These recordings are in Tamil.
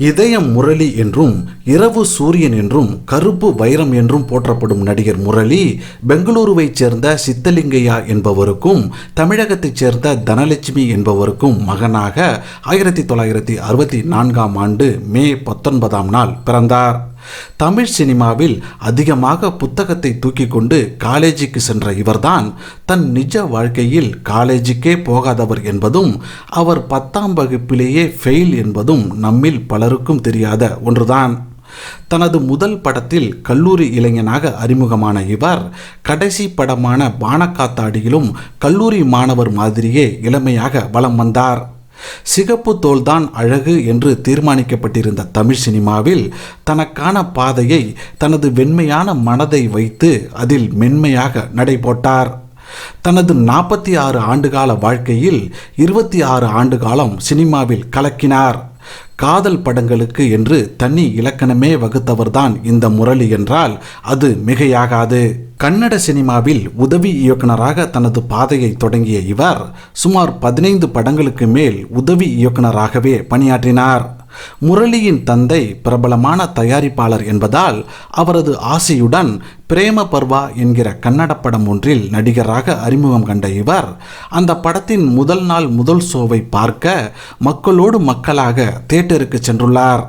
இதயம் முரளி என்றும் இரவு சூரியன் என்றும் கருப்பு வைரம் என்றும் போற்றப்படும் நடிகர் முரளி பெங்களூருவைச் சேர்ந்த சித்தலிங்கையா என்பவருக்கும் தமிழகத்தைச் சேர்ந்த தனலட்சுமி என்பவருக்கும் மகனாக 1964ஆம் ஆண்டு மே 19ஆம் நாள் பிறந்தார். தமிழ் சினிமாவில் அதிகமாக புத்தகத்தை தூக்கி கொண்டு காலேஜுக்கு சென்ற இவர்தான் தன் நிஜ வாழ்க்கையில் காலேஜுக்கே போகாதவர் என்பதும் அவர் 10ஆம் வகுப்பிலேயே ஃபெயில் என்பதும் நம்மில் பலருக்கும் தெரியாத ஒன்றுதான். தனது முதல் படத்தில் கல்லூரி இளைஞனாக அறிமுகமான இவர் கடைசி படமான பானக்காத்தாடியிலும் கல்லூரி மாணவர் மாதிரியே இளமையாக வலம் வந்தார். சிகப்பு தோல்தான் அழகு என்று தீர்மானிக்கப்பட்டிருந்த தமிழ் சினிமாவில் தனக்கான பாதையை தனது வெண்மையான மனதை வைத்து அதில் மென்மையாக நடைபோட்டார். தனது 46 ஆண்டுகால வாழ்க்கையில் 26 ஆண்டு காலம் சினிமாவில் கலக்கினார். காதல் படங்களுக்கு என்று தனி இலக்கணமே வகுத்தவர்தான் இந்த முரளி என்றால் அது மிகையாகாது. கன்னட சினிமாவில் உதவி இயக்குனராக தனது பாதையை தொடங்கிய இவர் சுமார் 15 படங்களுக்கு மேல் உதவி இயக்குனராகவே பணியாற்றினார். முரளியின் தந்தை பிரபலமான தயாரிப்பாளர் என்பதால் அவரது ஆசையுடன் பிரேம பர்வா என்கிற கன்னட படம் ஒன்றில் நடிகராக அறிமுகம் கண்ட இவர் அந்த படத்தின் முதல் நாள் முதல் ஷோவை பார்க்க மக்களோடு மக்களாக தியேட்டருக்கு சென்றுள்ளார்.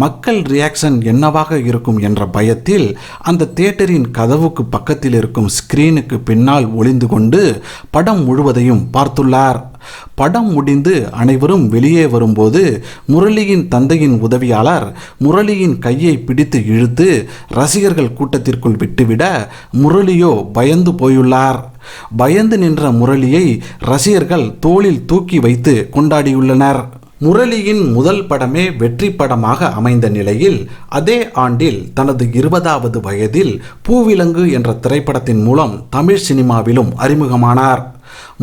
மக்கள் ரியாக்ஷன் என்னவாக இருக்கும் என்ற பயத்தில் அந்த தியேட்டரின் கதவுக்கு பக்கத்தில் இருக்கும் ஸ்கிரீனுக்கு பின்னால் ஒளிந்து கொண்டு படம் முழுவதையும் பார்த்துள்ளார். படம் முடிந்து அனைவரும் வெளியே வரும்போது முரளியின் தந்தையின் உதவியாளர் முரளியின் கையை பிடித்து இழுத்து ரசிகர்கள் கூட்டத்திற்குள் விட்டுவிட முரளியோ பயந்து போயுள்ளார். பயந்து நின்ற முரளியை ரசிகர்கள் தோளில் தூக்கி வைத்து கொண்டாடியுள்ளனர். முரளியின் முதல் படமே வெற்றி படமாக அமைந்த நிலையில் அதே ஆண்டில் தனது 20வது வயதில் பூவிலங்கு என்ற திரைப்படத்தின் மூலம் தமிழ் சினிமாவிலும் அறிமுகமானார்.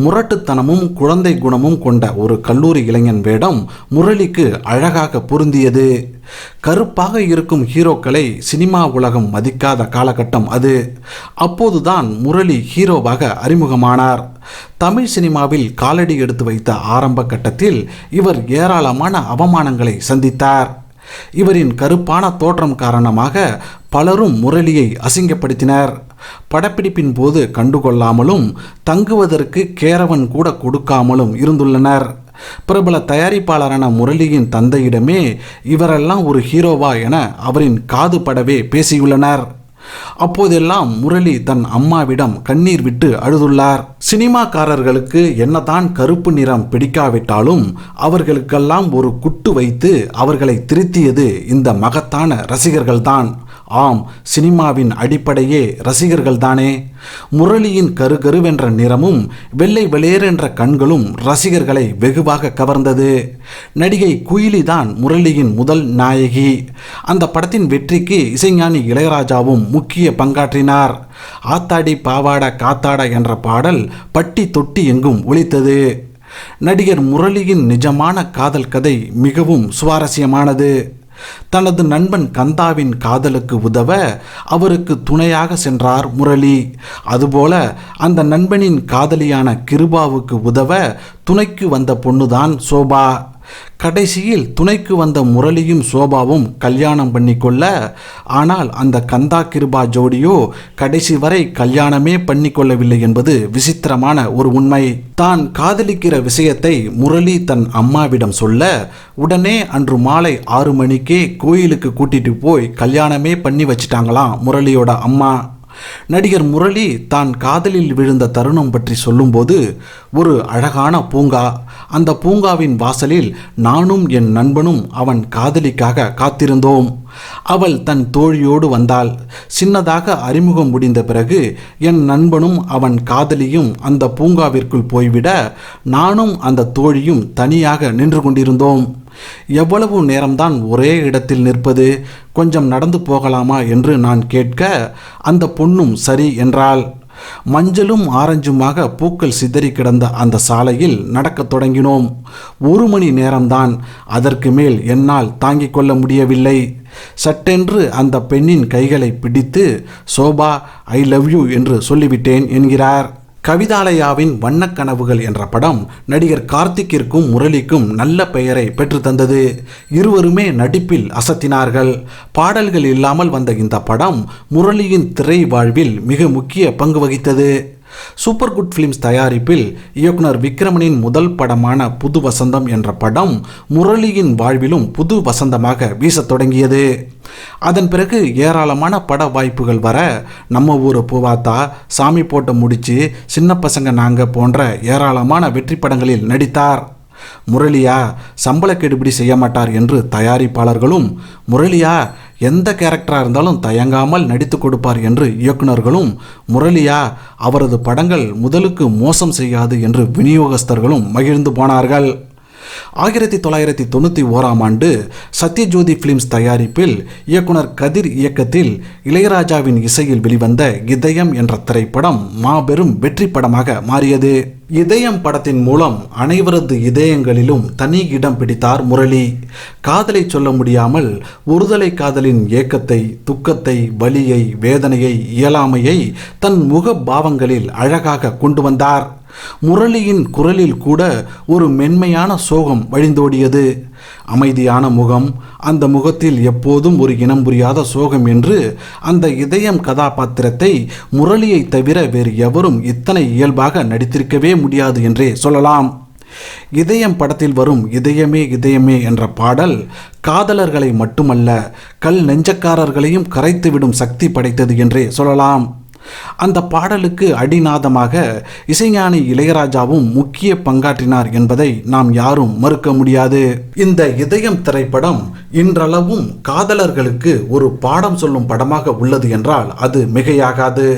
முரட்டுத்தனமும் குழந்தை குணமும் கொண்ட ஒரு கல்லூரி இளைஞன் வேடம் முரளிக்கு அழகாக பொருந்தியது. கருப்பாக இருக்கும் ஹீரோக்களை சினிமா உலகம் மதிக்காத காலகட்டம் அது. அப்போதுதான் முரளி ஹீரோவாக அறிமுகமானார். தமிழ் சினிமாவில் காலடி எடுத்து வைத்த ஆரம்ப கட்டத்தில் இவர் ஏராளமான அவமானங்களை சந்தித்தார். இவரின் கருப்பான தோற்றம் காரணமாக பலரும் முரளியை அசிங்கப்படுத்தினர். படப்பிடிப்பின் போது கண்டுகொள்ளாமலும் தங்குவதற்கு கேரவன் கூட கொடுக்காமலும் இருந்துள்ளனர். பிரபல தயாரிப்பாளரான முரளியின் தந்தையிடமே இவரெல்லாம் ஒரு ஹீரோவா என அவரின் காது படவே பேசியுள்ளனர். அப்போதெல்லாம் முரளி தன் அம்மாவிடம் கண்ணீர் விட்டு அழுதுள்ளார். சினிமாக்காரர்களுக்கு என்னதான் கருப்பு நிறம் பிடிக்காவிட்டாலும் அவர்களுக்கெல்லாம் ஒரு குட்டு வைத்து அவர்களை திருத்தியது இந்த மகத்தான ரசிகர்கள்தான். ஆம், சினிமாவின் அடிப்படையே ரசிகர்கள்தானே. முரளியின் கருகருவென்ற நிறமும் வெள்ளை வெளியேறென்ற கண்களும் ரசிகர்களை வெகுவாக கவர்ந்தது. நடிகை குயிலிதான் முரளியின் முதல் நாயகி. அந்த படத்தின் வெற்றிக்கு இசைஞானி இளையராஜாவும் முக்கிய பங்காற்றினார். ஆத்தாடி பாவாடா காத்தாடா என்ற பாடல் பட்டி தொட்டி எங்கும் ஒலித்தது. நடிகர் முரளியின் நிஜமான காதல் கதை மிகவும் சுவாரஸ்யமானது. தனது நண்பன் கந்தாவின் காதலுக்கு உதவ அவருக்கு துணையாக சென்றார் முரளி. அதுபோல அந்த நண்பனின் காதலியான கிருபாவுக்கு உதவ துணைக்கு வந்த பொண்ணுதான் சோபா. கடைசியில் துணைக்கு வந்த முரளியும் சோபாவும் கல்யாணம் பண்ணிக்கொள்ள, ஆனால் அந்த கந்தா கிருபா ஜோடியோ கடைசி வரை கல்யாணமே பண்ணிக்கொள்ளவில்லை என்பது விசித்திரமான ஒரு உண்மை. தான் காதலிக்கிற விஷயத்தை முரளி தன் அம்மாவிடம் சொல்ல உடனே அன்று மாலை 6 மணிக்கே கோயிலுக்கு கூட்டிட்டு போய் கல்யாணமே பண்ணி வச்சிட்டாங்களாம் முரளியோட அம்மா. நடிகர் முரளி தான் காதலில் விழுந்த தருணம் பற்றி சொல்லும்போது, ஒரு அழகான பூங்கா, அந்த பூங்காவின் வாசலில் நானும் என் நண்பனும் அவன் காதலிக்காக காத்திருந்தோம். அவள் தன் தோழியோடு வந்தாள். சின்னதாக அறிமுகம் முடிந்த பிறகு என் நண்பனும் அவன் காதலியும் அந்த பூங்காவிற்குள் போய்விட நானும் அந்த தோழியும் தனியாக நின்று கொண்டிருந்தோம். எவ்வளவு நேரம்தான் ஒரே இடத்தில் நிற்பது, கொஞ்சம் நடந்து போகலாமா என்று நான் கேட்க அந்த பொண்ணும் சரி என்றாள். மஞ்சளும் ஆரஞ்சுமாக பூக்கள் சிதறி கிடந்த அந்த சாலையில் நடக்கத் தொடங்கினோம். 1 மணி நேரம்தான். அதற்கு மேல் என்னால் தாங்கிக் கொள்ள முடியவில்லை. சட்டென்று அந்த பெண்ணின் கைகளை பிடித்து சோபா ஐ லவ் யூ என்று சொல்லிவிட்டேன் என்கிறார். கவிதாலயாவின் வண்ணக்கனவுகள் என்ற படம் நடிகர் கார்த்திக்கிற்கும் முரளிக்கும் நல்ல பெயரை பெற்றுத்தந்தது. இருவருமே நடிப்பில் அசத்தினார்கள். பாடல்கள் இல்லாமல் வந்த இந்த படம் முரளியின் திரை வாழ்வில் மிக முக்கிய பங்கு வகித்தது. சூப்பர் குட் ஃபிலிம்ஸ் தயாரிப்பில் இயக்குனர் விக்ரமனின் முதல் படமான புது வசந்தம் என்ற படம் முரளியின் வாழ்விலும் புது வசந்தமாக வீசத் தொடங்கியது. அதன் பிறகு ஏராளமான பட வாய்ப்புகள் வர நம்ம ஊர் பூவாத்தா, சாமி போட்ட முடிச்சு, சின்ன பசங்க நாங்க போன்ற ஏராளமான வெற்றி படங்களில் நடித்தார். முரளியா சம்பள கெடுபிடி செய்ய மாட்டார் என்று தயாரிப்பாளர்களும், முரளியா எந்த கேரக்டராக இருந்தாலும் தயங்காமல் நடித்து கொடுப்பார் என்று இயக்குநர்களும், முரளியா அவரது படங்கள் முதலுக்கு மோசம் செய்யாது என்று விநியோகஸ்தர்களும் மகிழ்ந்து போனார்கள். 1991 சத்யஜோதி பிலிம்ஸ் தயாரிப்பில் இயக்குனர் கதிர் இயக்கத்தில் இளையராஜாவின் இசையில் வெளிவந்த இதயம் என்ற திரைப்படம் மாபெரும் வெற்றி படமாக மாறியது. இதயம் படத்தின் மூலம் அனைவரது இதயங்களிலும் தனி இடம் பிடித்தார் முரளி. காதலை சொல்ல முடியாமல் ஒருதலை காதலின் ஏக்கத்தை, துக்கத்தை, வலியை, வேதனையை, இயலாமையை தன் முக பாவங்களில் அழகாக கொண்டு வந்தார். முரளியின் குரலில் கூட ஒரு மென்மையான சோகம் வழிந்தோடியது. அமைதியான முகம், அந்த முகத்தில் எப்போதும் ஒரு இனம் புரியாத சோகம் என்று அந்த இதயம் கதாபாத்திரத்தை முரளியை தவிர வேறு எவரும் இத்தனை இயல்பாக நடித்திருக்கவே முடியாது என்றே சொல்லலாம். இதயம் படத்தில் வரும் இதயமே இதயமே என்ற பாடல் காதலர்களை மட்டுமல்ல, கல் நெஞ்சக்காரர்களையும் கரைத்துவிடும் சக்தி படைத்தது என்றே சொல்லலாம். அந்த பாடலுக்கு அடிநாதமாக இசைஞானி இளையராஜாவும் முக்கிய பங்காற்றினார் என்பதை நாம் யாரும் மறுக்க முடியாது. இந்த இதயம் திரைப்படம் இன்றளவும் காதலர்களுக்கு ஒரு பாடம் சொல்லும் படமாக உள்ளது என்றால் அது மிகையாகாது.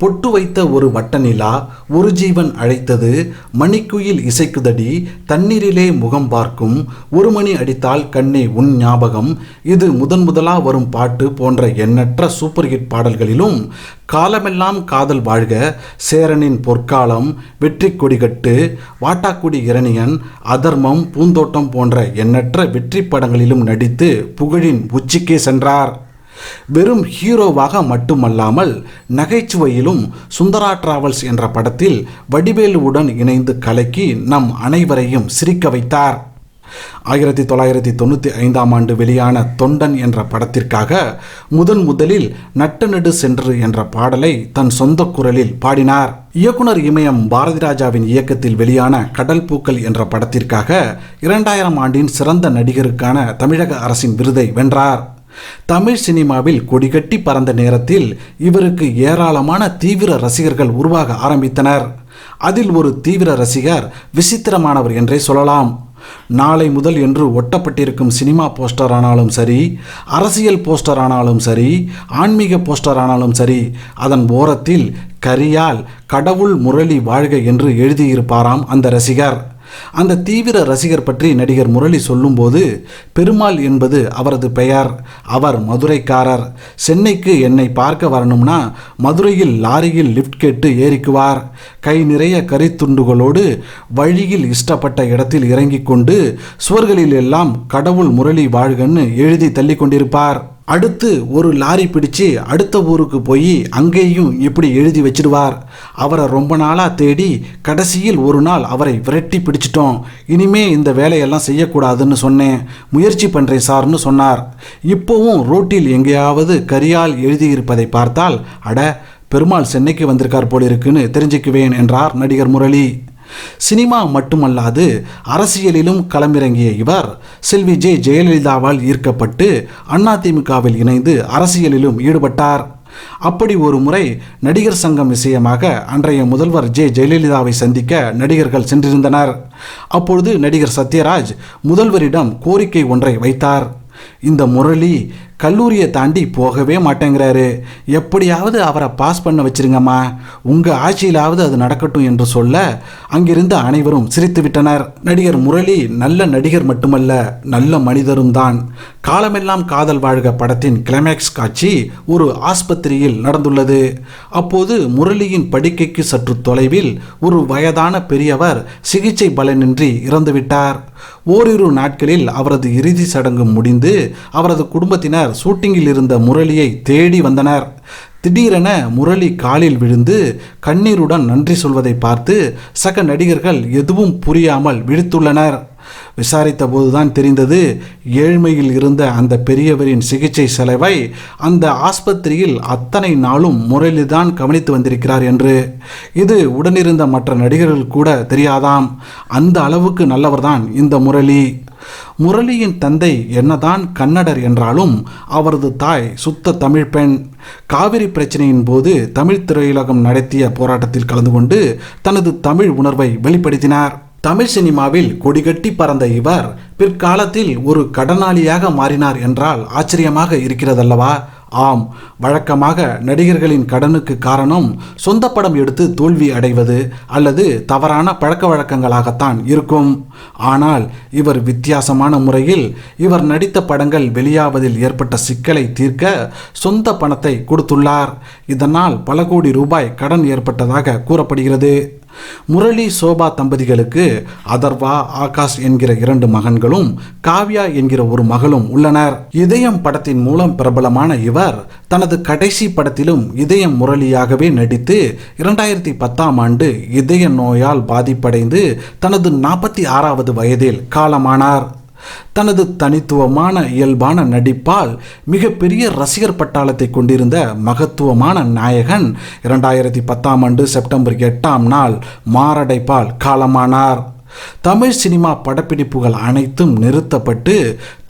பொட்டு வைத்த ஒரு வட்ட நிலா, ஒரு ஜீவன் அழைத்தது, மணிக்குயில் இசைக்குதடி, தண்ணீரிலே முகம் பார்க்கும், ஒரு மணி அடித்தால் கண்ணே உன் ஞாபகம், இது முதலா வரும் பாட்டு போன்ற எண்ணற்ற சூப்பர் ஹிட் பாடல்களிலும் காலமெல்லாம் காதல் வாழ்க, சேரனின் பொற்காலம், வெற்றி கொடிகட்டு, வாட்டாக்குடி இரணியன், அதர்மம், பூந்தோட்டம் போன்ற எண்ணற்ற வெற்றி படங்களிலும் நடித்து புகழின் உச்சிக்கே சென்றார். வெறும் ஹீரோவாக மட்டுமல்லாமல் நகைச்சுவையிலும் சுந்தரா டிராவல்ஸ் என்ற படத்தில் வடிவேலுவுடன் இணைந்து கலக்கி நம் அனைவரையும் சிரிக்க வைத்தார். 1995 வெளியான தொண்டன் என்ற படத்திற்காக முதலில் நட்டு நடு சென்று என்ற பாடலை தன் சொந்த குரலில் பாடினார். இயக்குனர் இமயம் பாரதிராஜாவின் இயக்கத்தில் வெளியான கடல் பூக்கள் என்ற படத்திற்காக 2000 சிறந்த நடிகருக்கான தமிழக அரசின் விருதை வென்றார். தமிழ் சினிமாவில் கொடிகட்டி பறந்த நேரத்தில் இவருக்கு ஏராளமான தீவிர ரசிகர்கள் உருவாக ஆரம்பித்தனர். அதில் ஒரு தீவிர ரசிகர் விசித்திரமானவர் என்றே சொல்லலாம். நாளை முதல் என்று ஒட்டப்பட்டிருக்கும் சினிமா போஸ்டர் ஆனாலும் சரி, அரசியல் போஸ்டர் ஆனாலும் சரி, ஆன்மீக போஸ்டர் ஆனாலும் சரி, அதன் ஓரத்தில் கரியால் கடவுள் முரளி வாழ்க என்று எழுதியிருப்பாராம் அந்த ரசிகர். அந்த தீவிர ரசிகர் பற்றி நடிகர் முரளி சொல்லும்போது, பெருமாள் என்பது அவரது பெயர், அவர் மதுரைக்காரர், சென்னைக்கு என்னை பார்க்க வரணும்னா மதுரையில் லாரியில் லிஃப்ட் கேட்டு ஏறிக்குவார், கை நிறைய கரித்துண்டுகளோடு வழியில் இஷ்டப்பட்ட இடத்தில் இறங்கிக் கொண்டு சுவர்களில் எல்லாம் கடவுள் முரளி வாழ்கன்னு எழுதி தள்ளி கொண்டிருப்பார். அடுத்து ஒரு லாரி பிடிச்சு அடுத்த ஊருக்கு போய் அங்கேயும் இப்படி எழுதி வச்சிடுவார். அவரை ரொம்ப நாளாக தேடி கடைசியில் ஒரு நாள் அவரை விரட்டி பிடிச்சிட்டோம். இனிமே இந்த வேலையெல்லாம் செய்யக்கூடாதுன்னு சொன்னேன், முயற்சி பண்ணுறேன் சார்னு சொன்னார். இப்போவும் ரோட்டில் எங்கேயாவது கரியால் எழுதியிருப்பதை பார்த்தால், அட பெருமாள் சென்னைக்கு வந்திருக்கார் போல இருக்குன்னு தெரிஞ்சுக்குவேன் என்றார் நடிகர் முரளி. சினிமா மட்டுமல்லாது அரசியலிலும் களமிறங்கிய இவர் செல்வி ஜெயலலிதாவால் ஈர்க்கப்பட்டு அதிமுகவில் இணைந்து அரசியலிலும் ஈடுபட்டார். அப்படி ஒரு முறை நடிகர் சங்கம் விஷயமாக அன்றைய முதல்வர் ஜெயலலிதாவை சந்திக்க நடிகர்கள் சென்றிருந்தனர். அப்பொழுது நடிகர் சத்யராஜ் முதல்வரிடம் கோரிக்கை ஒன்றை வைத்தார். இந்த முரளி கல்லூரியை தாண்டி போகவே மாட்டேங்கிறாரு, எப்படியாவது அவரை பாஸ் பண்ண வச்சிருங்கம்மா, உங்கள் ஆட்சியிலாவது அது நடக்கட்டும் என்று சொல்ல அங்கிருந்து அனைவரும் சிரித்து விட்டனர். நடிகர் முரளி நல்ல நடிகர் மட்டுமல்ல, நல்ல மனிதரும் தான். காலமெல்லாம் காதல் வாழ்க படத்தின் கிளைமேக்ஸ் காட்சி ஒரு ஆஸ்பத்திரியில் நடந்துள்ளது. அப்போது முரளியின் படுக்கைக்கு சற்று தொலைவில் ஒரு வயதான பெரியவர் சிகிச்சை பலனின்றி இறந்துவிட்டார். ஓரிரு நாட்களில் அவரது இறுதி சடங்கு முடிந்து அவரது குடும்பத்தினர் ஷூட்டிங்கில் இருந்த முரளியை தேடி வந்தனர். திடீரென முரளி காலில் விழுந்து கண்ணீருடன் நன்றி சொல்வதை பார்த்து சக நடிகர்கள் எதுவும் புரியாமல் விழித்துள்ளனர். விசாரித்த போதுதான் தெரிந்தது, ஏழ்மையில் இருந்த அந்த பெரியவரின் சிகிச்சை செலவை அந்த ஆஸ்பத்திரியில் அத்தனை நாளும் முரளிதான் கவனித்து வந்திருக்கிறார் என்று. இது உடனிருந்த மற்ற நடிகர்கள் கூட தெரியாதாம். அந்த அளவுக்கு நல்லவர்தான் இந்த முரளி. முரளியின் தந்தை என்னதான் கன்னடர் என்றாலும் அவரது தாய் சுத்த தமிழ் பெண். காவிரி பிரச்சனையின் போது தமிழ் திரையுலகம் நடத்திய போராட்டத்தில் கலந்து கொண்டு தனது தமிழ் உணர்வை வெளிப்படுத்தினார். தமிழ் சினிமாவில் கொடிகட்டி பறந்த இவர் பிற்காலத்தில் ஒரு கடனாளியாக மாறினார் என்றால் ஆச்சரியமாக இருக்கிறதல்லவா? ஆம், வழக்கமாக நடிகர்களின் கடனுக்கு காரணம் சொந்த படம் எடுத்து தோல்வி அடைவது அல்லது தவறான பழக்க வழக்கங்களாகத்தான் இருக்கும். ஆனால் இவர் வித்தியாசமான முறையில் இவர் நடித்த படங்கள் வெளியாவதில் ஏற்பட்ட சிக்கலை தீர்க்க சொந்த பணத்தை கொடுத்துள்ளார். இதனால் பல கோடி ரூபாய் கடன் ஏற்பட்டதாக கூறப்படுகிறது. முரளி சோபா தம்பதிகளுக்கு அதர்வா, ஆகாஷ் என்கிற 2 மகன்களும் காவ்யா என்கிற ஒரு மகளும் உள்ளனர். இதயம் படத்தின் மூலம் பிரபலமான இவர் தனது கடைசி படத்திலும் இதயம் முரளியாகவே நடித்து 2010ஆம் ஆண்டு இதய நோயால் பாதிப்படைந்து தனது 46வது வயதில் காலமானார். தனது தனித்துவமான இயல்பான நடிப்பால் மிகப்பெரிய ரசிகர் பட்டாளத்தை கொண்டிருந்த மகத்துவமான நாயகன் 2010ஆம் ஆண்டு செப்டம்பர் 8ஆம் நாள் மாரடைப்பால் காலமானார். தமிழ் சினிமா படப்பிடிப்புகள் அனைத்தும் நிறுத்தப்பட்டு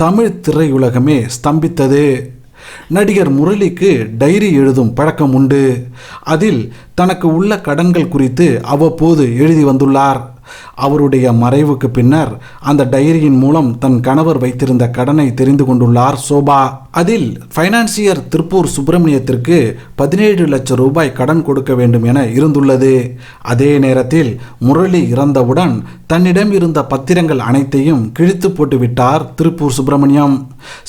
தமிழ் திரையுலகமே ஸ்தம்பித்தது. நடிகர் முரளிக்கு டைரி எழுதும் பழக்கம் உண்டு. அதில் தனக்கு உள்ள கடன்கள் குறித்து அவ்வப்போது எழுதி வந்துள்ளார். அவருடைய மறைவுக்கு பின்னர் அந்த டைரியின் மூலம் தன் கணவர் வைத்திருந்த கடனை தெரிந்து கொண்டுள்ளார் சோபா. அதில் ஃபைனான்சியர் திருப்பூர் சுப்பிரமணியத்திற்கு 17 லட்சம் ரூபாய் கடன் கொடுக்க வேண்டும் என இருந்துள்ளது. அதே நேரத்தில் முரளி இறந்தவுடன் தன்னிடம் இருந்த பத்திரங்கள் அனைத்தையும் கிழித்து போட்டுவிட்டார் திருப்பூர் சுப்பிரமணியம்.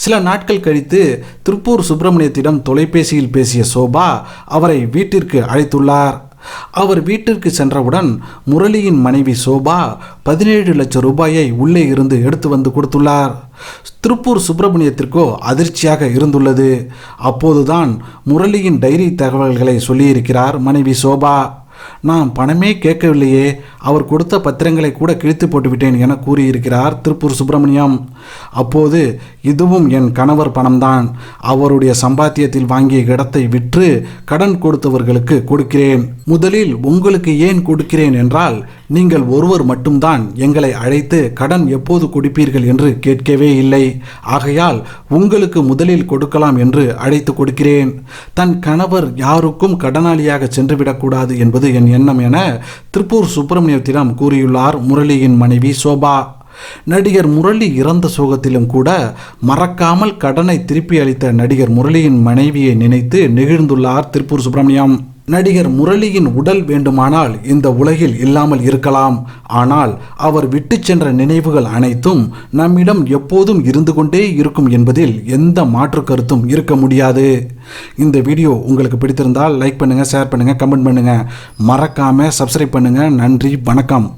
சில நாட்கள் கழித்து திருப்பூர் சுப்பிரமணியத்திடம் தொலைபேசியில் பேசிய சோபா அவரை வீட்டிற்கு அழைத்துள்ளார். அவர் வீட்டிற்கு சென்றவுடன் முரளியின் மனைவி சோபா 17 லட்சம் ரூபாயை உள்ளே இருந்து எடுத்து வந்து கொடுத்துள்ளார். திருப்பூர் சுப்பிரமணியத்திற்கோ அதிர்ச்சியாக இருந்துள்ளது. அப்போதுதான் முரளியின் டைரி தகவல்களை சொல்லியிருக்கிறார் மனைவி சோபா. நான் பணமே கேட்கவில்லையே, அவர் கொடுத்த பத்திரங்களை கூட கிழித்து போட்டுவிட்டேன் என கூறியிருக்கிறார் திருப்பூர் சுப்பிரமணியம். அப்போது இதுவும் என் கணவர் பணம்தான், அவருடைய சம்பாத்தியத்தில் வாங்கிய இடத்தை விற்று கடன் கொடுத்தவர்களுக்கு கொடுக்கிறேன். முதலில் உங்களுக்கு ஏன் கொடுக்கிறேன் என்றால், நீங்கள் ஒருவர் மட்டும்தான் எங்களை அழைத்து கடன் எப்போது கொடுப்பீர்கள் என்று கேட்கவே இல்லை. ஆகையால் உங்களுக்கு முதலில் கொடுக்கலாம் என்று அழைத்து கொடுக்கிறேன். தன் கணவர் யாருக்கும் கடனாளியாக சென்றுவிடக்கூடாது என்பது என் எண்ணம் என திருப்பூர் சுப்பிரமணியத்திடம் கூறியுள்ளார் முரளியின் மனைவி சோபா. நடிகர் முரளி இறந்த சோகத்திலும் கூட மறக்காமல் கடனை திருப்பி அளித்த நடிகர் முரளியின் மனைவியை நினைத்து நெகிழ்ந்துள்ளார் திருப்பூர் சுப்பிரமணியம். நடிகர் முரளியின் உடல் வேண்டுமானால் இந்த உலகில் இல்லாமல் இருக்கலாம். ஆனால் அவர் விட்டு சென்ற நினைவுகள் அனைத்தும் நம்மிடம் எப்போதும் இருந்து கொண்டே இருக்கும் என்பதில் எந்த மாற்று கருத்தும் இருக்க முடியாது. இந்த வீடியோ உங்களுக்கு பிடித்திருந்தால் லைக் பண்ணுங்கள், ஷேர் பண்ணுங்கள், கமெண்ட் பண்ணுங்கள். மறக்காமல் சப்ஸ்கிரைப் பண்ணுங்கள். நன்றி, வணக்கம்.